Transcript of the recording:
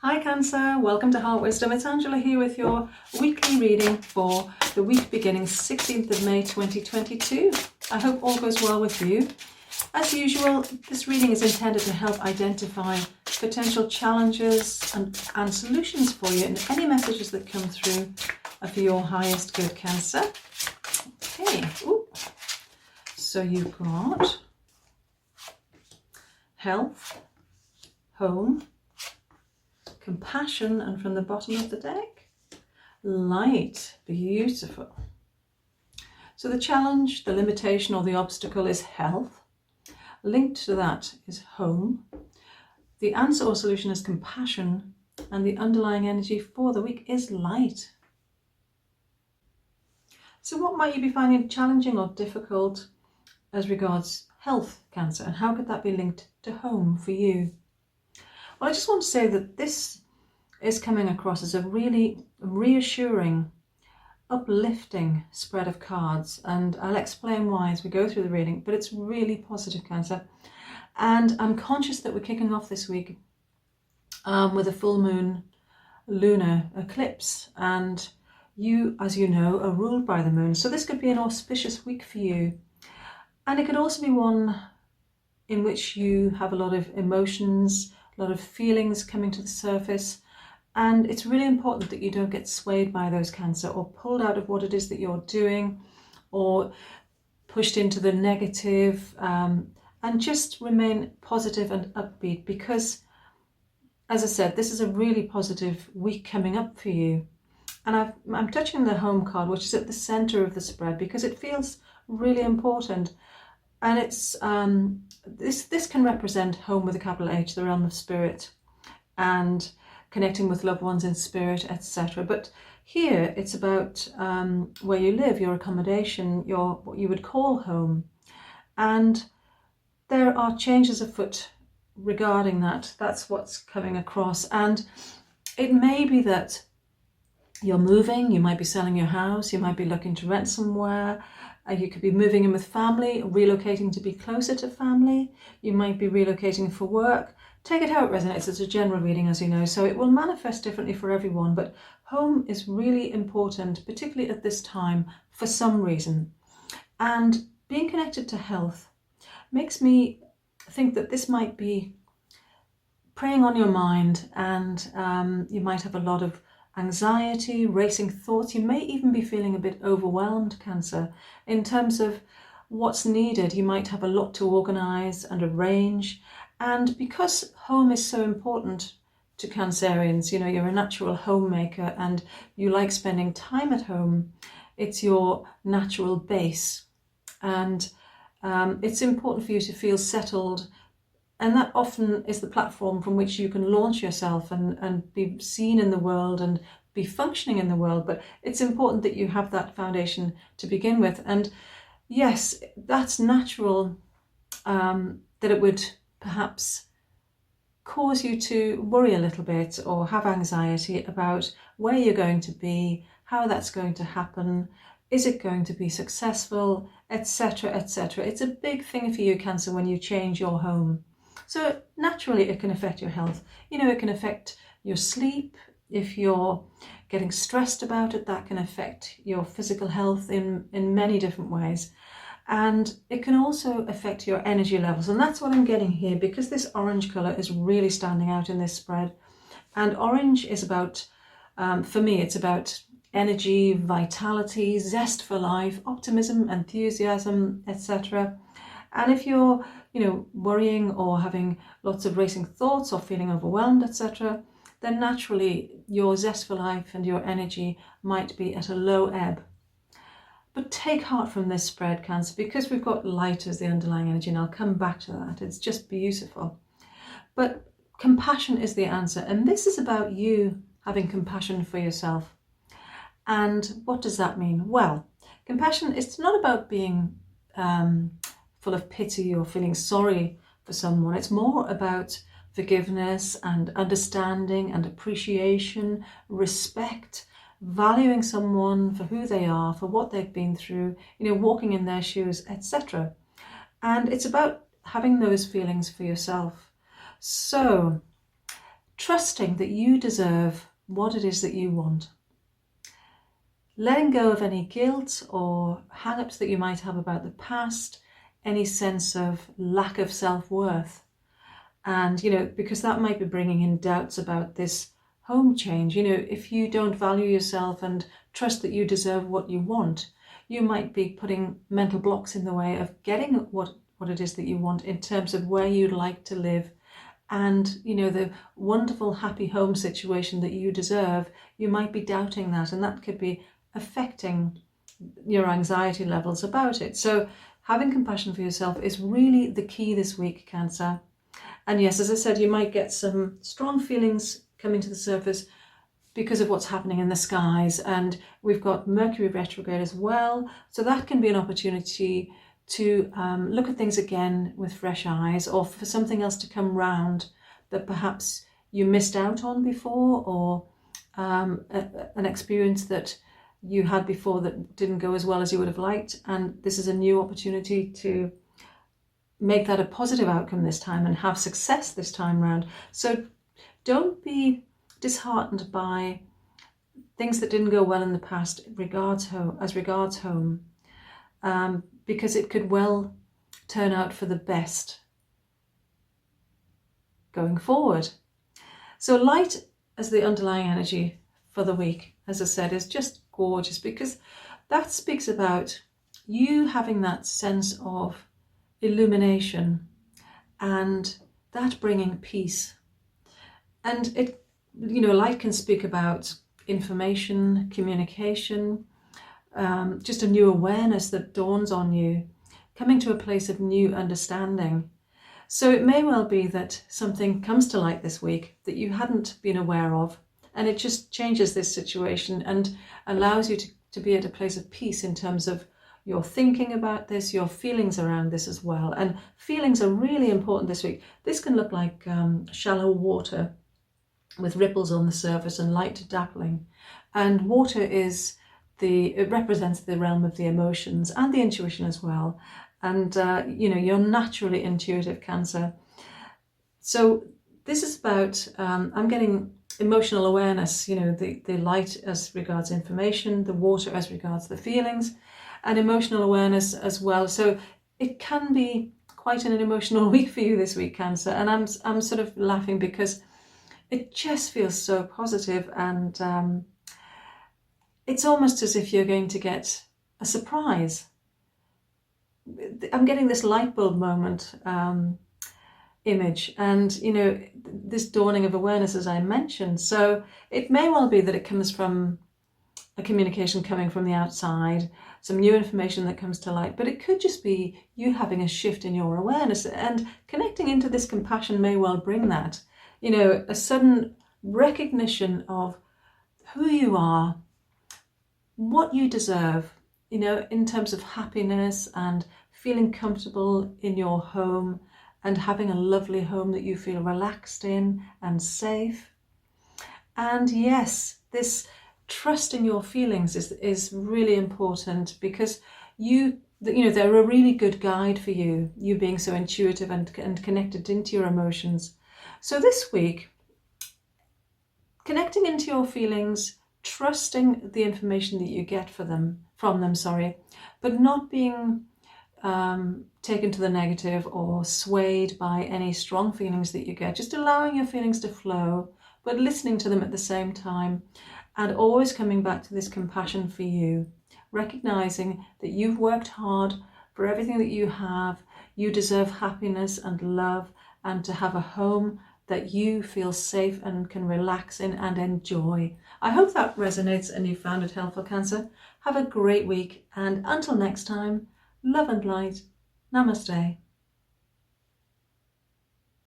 Hi Cancer, welcome to Heart Wisdom. It's Angela here with your weekly reading for the week beginning 16th of May 2022. I hope all goes well with you. As usual, this reading is intended to help identify potential challenges and solutions for you, and any messages that come through are for your highest good, Cancer. Okay, so you've got health, home, compassion, and from the bottom of the deck, light. Beautiful. So the challenge, the limitation, or the obstacle is health. Linked to that is home. The answer or solution is compassion, and the underlying energy for the week is light. So what might you be finding challenging or difficult as regards health, Cancer, and how could that be linked to home for you? Well, I just want to say that this is coming across as a really reassuring, uplifting spread of cards, and I'll explain why as we go through the reading, but it's really positive, Cancer. And I'm conscious that we're kicking off this week with a full moon lunar eclipse, and you, as you know, are ruled by the moon, so this could be an auspicious week for you. And it could also be one in which you have a lot of emotions, a lot of feelings coming to the surface, and it's really important that you don't get swayed by those, Cancer, or pulled out of what it is that you're doing, or pushed into the negative, and just remain positive and upbeat, because, as I said, this is a really positive week coming up for you. And I'm touching the home card, which is at the center of the spread, because it feels really important. And it's this can represent home with a capital H, the realm of spirit, and connecting with loved ones in spirit, etc. But here it's about where you live, your accommodation, what you would call home. And there are changes afoot regarding that. That's what's coming across. And it may be that you're moving, you might be selling your house, you might be looking to rent somewhere, you could be moving in with family, relocating to be closer to family, you might be relocating for work. Take it how it resonates. It's a general reading, as you know, so it will manifest differently for everyone, but home is really important, particularly at this time, for some reason. And being connected to health makes me think that this might be preying on your mind, and you might have a lot of anxiety, racing thoughts. You may even be feeling a bit overwhelmed, Cancer, in terms of what's needed. You might have a lot to organise and arrange. And because home is so important to Cancerians, you know, you're a natural homemaker and you like spending time at home. It's your natural base. And it's important for you to feel settled. And that often is the platform from which you can launch yourself and be seen in the world and be functioning in the world. But it's important that you have that foundation to begin with. And yes, that's natural, that it would perhaps cause you to worry a little bit or have anxiety about where you're going to be, how that's going to happen, is it going to be successful, etc., etc. It's a big thing for you, Cancer, when you change your home. So naturally it can affect your health. You know, it can affect your sleep. If you're getting stressed about it, that can affect your physical health in many different ways. And it can also affect your energy levels. And that's what I'm getting here, because this orange colour is really standing out in this spread. And orange is about, for me, it's about energy, vitality, zest for life, optimism, enthusiasm, etc. And if you're, you know, worrying or having lots of racing thoughts or feeling overwhelmed, etc., then naturally your zest for life and your energy might be at a low ebb. But take heart from this spread, Cancer, because we've got light as the underlying energy, and I'll come back to that. It's just beautiful. But compassion is the answer, and this is about you having compassion for yourself. And what does that mean? Well, compassion is not about being full of pity or feeling sorry for someone. It's more about forgiveness and understanding and appreciation, respect, valuing someone for who they are, for what they've been through, you know, walking in their shoes, etc. And it's about having those feelings for yourself. So trusting that you deserve what it is that you want. Letting go of any guilt or hang-ups that you might have about the past, any sense of lack of self-worth. And, because that might be bringing in doubts about this home change. If you don't value yourself and trust that you deserve what you want, you might be putting mental blocks in the way of getting what it is that you want in terms of where you'd like to live. And, the wonderful, happy home situation that you deserve, you might be doubting that, and that could be affecting your anxiety levels about it. So having compassion for yourself is really the key this week, Cancer. And yes, as I said, you might get some strong feelings coming to the surface because of what's happening in the skies. And we've got Mercury retrograde as well. So that can be an opportunity to look at things again with fresh eyes, or for something else to come round that perhaps you missed out on before, or an experience that you had before that didn't go as well as you would have liked. And this is a new opportunity to make that a positive outcome this time and have success this time round. So don't be disheartened by things that didn't go well in the past as regards home, because it could well turn out for the best going forward. So light as the underlying energy for the week, as I said, is just gorgeous, because that speaks about you having that sense of illumination and that bringing peace. And it, light can speak about information, communication, just a new awareness that dawns on you, coming to a place of new understanding. So it may well be that something comes to light this week that you hadn't been aware of, and it just changes this situation and allows you to be at a place of peace in terms of your thinking about this, your feelings around this as well. And feelings are really important this week. This can look like shallow water with ripples on the surface and light dappling. And water it represents the realm of the emotions and the intuition as well. And, you're naturally intuitive, Cancer. So this is about, I'm getting emotional awareness, the light as regards information, the water as regards the feelings, and emotional awareness as well. So it can be quite an emotional week for you this week, Cancer. And I'm sort of laughing because it just feels so positive, and it's almost as if you're going to get a surprise. I'm getting this light bulb moment image, and this dawning of awareness, as I mentioned. So it may well be that it comes from a communication coming from the outside, some new information that comes to light, but it could just be you having a shift in your awareness, and connecting into this compassion may well bring that, a sudden recognition of who you are, what you deserve, in terms of happiness and feeling comfortable in your home and having a lovely home that you feel relaxed in and safe. And yes, this trust in your feelings is really important, because they're a really good guide for you being so intuitive and connected into your emotions. So this week, connecting into your feelings, trusting the information that you get from them, but not being taken to the negative or swayed by any strong feelings that you get, just allowing your feelings to flow, but listening to them at the same time, and always coming back to this compassion for you, recognizing that you've worked hard for everything that you have. You deserve happiness and love, and to have a home that you feel safe and can relax in and enjoy. I hope that resonates and you found it helpful, Cancer. Have a great week, and until next time, love and light. Namaste.